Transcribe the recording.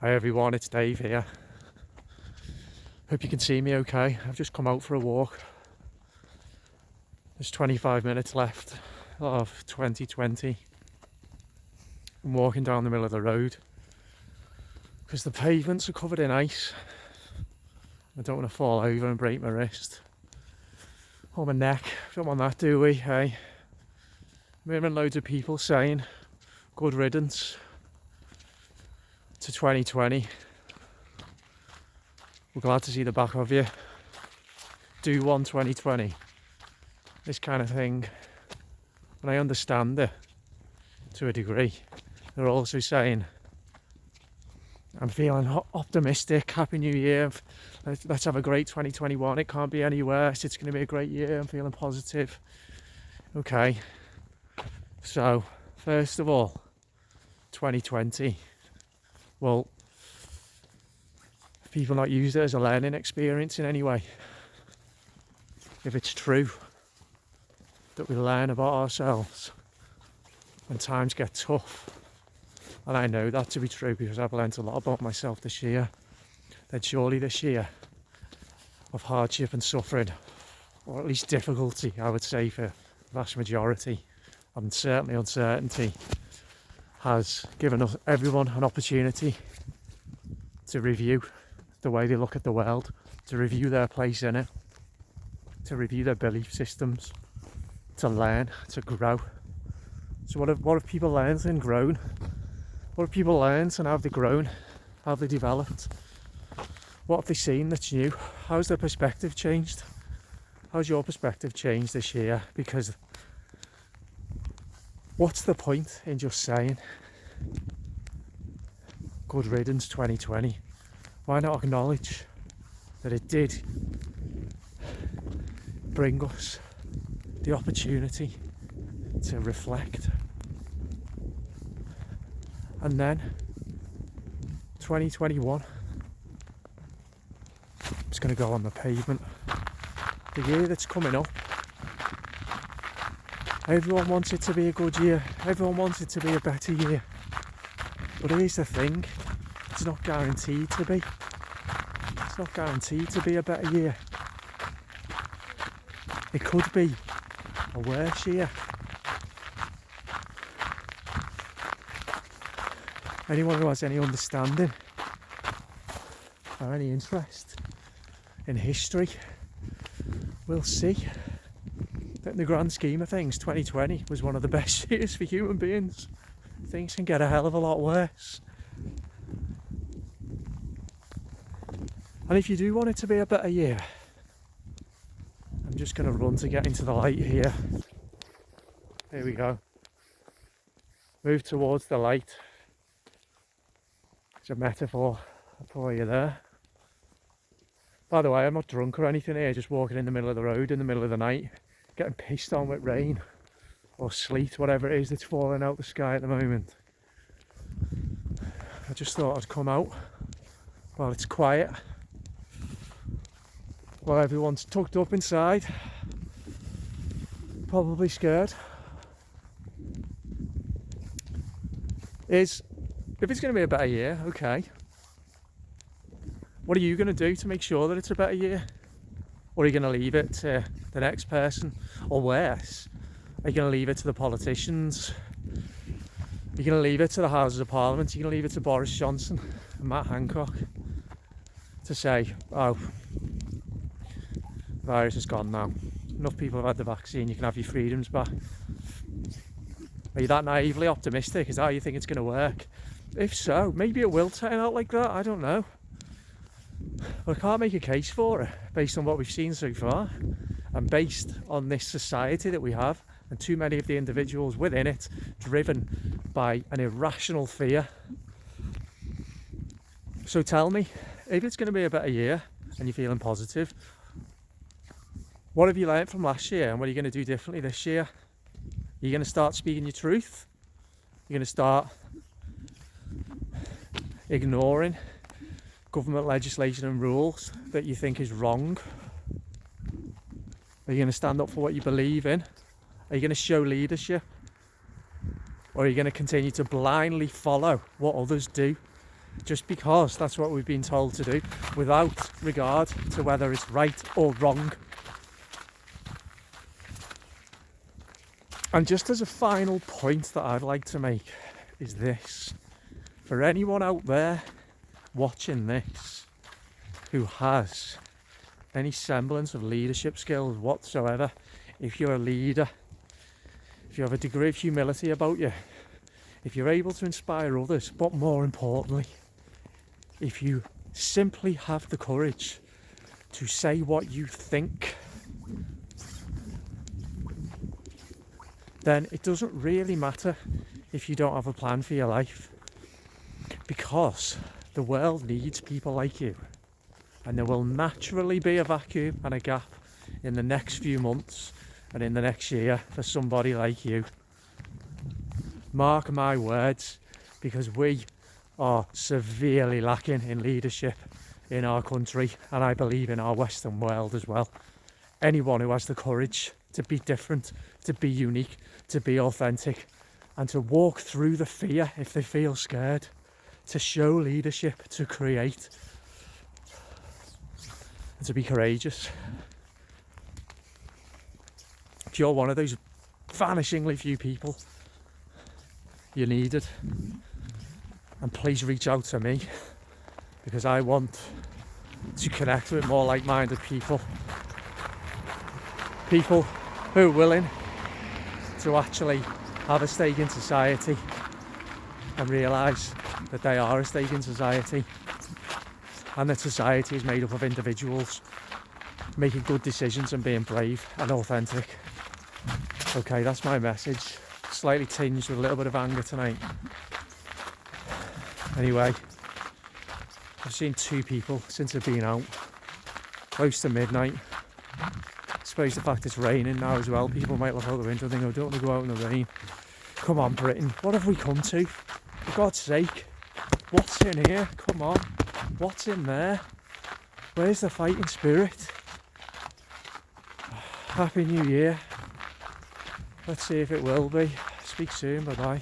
Hi everyone, it's Dave here. Hope you can see me okay. I've just come out for a walk. There's 25 minutes left of 2020. I'm walking down the middle of the road because the pavements are covered in ice. I don't want to fall over and break my wrist or my neck. Don't want that, do we? Hey, I'm hearing loads of people saying good riddance to 2020. We're glad to see the back of you. Do one 2020. This kind of thing. And I understand it to a degree. They're also saying, I'm feeling optimistic, Happy New Year, let's have a great 2021, it can't be any worse, it's going to be a great year, I'm feeling positive. Okay, so first of all, 2020, well, have people not used it as a learning experience in any way? If it's true that we learn about ourselves when times get tough, and I know that to be true because I've learned a lot about myself this year, then surely this year of hardship and suffering, or at least difficulty, I would say for the vast majority, and certainly uncertainty, has given us everyone an opportunity to review the way they look at the world, to review their place in it, to review their belief systems, to learn, to grow. So what have people learned and grown? What have people learned and how have they grown? How have they developed? What have they seen that's new? How's their perspective changed? How's your perspective changed this year? Because what's the point in just saying good riddance 2020? Why not acknowledge that it did bring us the opportunity to reflect? And then 2021, it's going to go on the pavement. The year that's coming up, everyone wants it to be a good year, everyone wants it to be a better year, but here's the thing, it's not guaranteed to be. It's not guaranteed to be a better year. It could be a worse year. Anyone who has any understanding or any interest in history will see that in the grand scheme of things, 2020 was one of the best years for human beings. Things can get a hell of a lot worse. And if you do want it to be a better year, I'm just going to run to get into the light here. There we go. Move towards the light. It's a metaphor for you there. By the way, I'm not drunk or anything here, just walking in the middle of the road in the middle of the night, getting pissed on with rain or sleet, whatever it is that's falling out the sky at the moment. I just thought I'd come out while it's quiet, while everyone's tucked up inside, probably scared. If it's going to be a better year, okay, what are you going to do to make sure that it's a better year? Or are you going to leave it to the next person? Or worse, are you going to leave it to the politicians? Are you going to leave it to the Houses of Parliament? Are you going to leave it to Boris Johnson and Matt Hancock to say, oh, the virus is gone now, enough people have had the vaccine, you can have your freedoms back? Are you that naively optimistic? Is that how you think it's going to work? If so, maybe it will turn out like that, I don't know. But I can't make a case for it based on what we've seen so far and based on this society that we have and too many of the individuals within it driven by an irrational fear. So tell me, if it's going to be a better year and you're feeling positive, what have you learned from last year and what are you going to do differently this year? Are you going to start speaking your truth? You're going to start ignoring government legislation and rules that you think is wrong? Are you going to stand up for what you believe in? Are you going to show leadership? Or are you going to continue to blindly follow what others do just because that's what we've been told to do, without regard to whether it's right or wrong. And just as a final point that I'd like to make is this: for anyone out there watching this who has any semblance of leadership skills whatsoever, if you're a leader, if you have a degree of humility about you, if you're able to inspire others, but more importantly, if you simply have the courage to say what you think, then it doesn't really matter if you don't have a plan for your life, because the world needs people like you, and there will naturally be a vacuum and a gap in the next few months and in the next year for somebody like you. Mark my words, because we are severely lacking in leadership in our country, and I believe in our Western world as well. Anyone who has the courage to be different, to be unique, to be authentic, and to walk through the fear if they feel scared, to show leadership, to create, and to be courageous. If you're one of those vanishingly few people, you're needed. And please reach out to me, because I want to connect with more like-minded people. People who are willing to actually have a stake in society and realise that they are a stake in society, and that society is made up of individuals making good decisions and being brave and authentic. Okay, that's my message. Slightly tinged with a little bit of anger tonight. Anyway, I've seen 2 people since I've been out, close to midnight. I suppose the fact it's raining now as well, people might look out the window and think, I don't want to go out in the rain. Come on, Britain, what have we come to? For God's sake, what's in here? Come on, what's in there? Where's the fighting spirit? Happy New Year. Let's see if it will be. Speak soon, bye bye.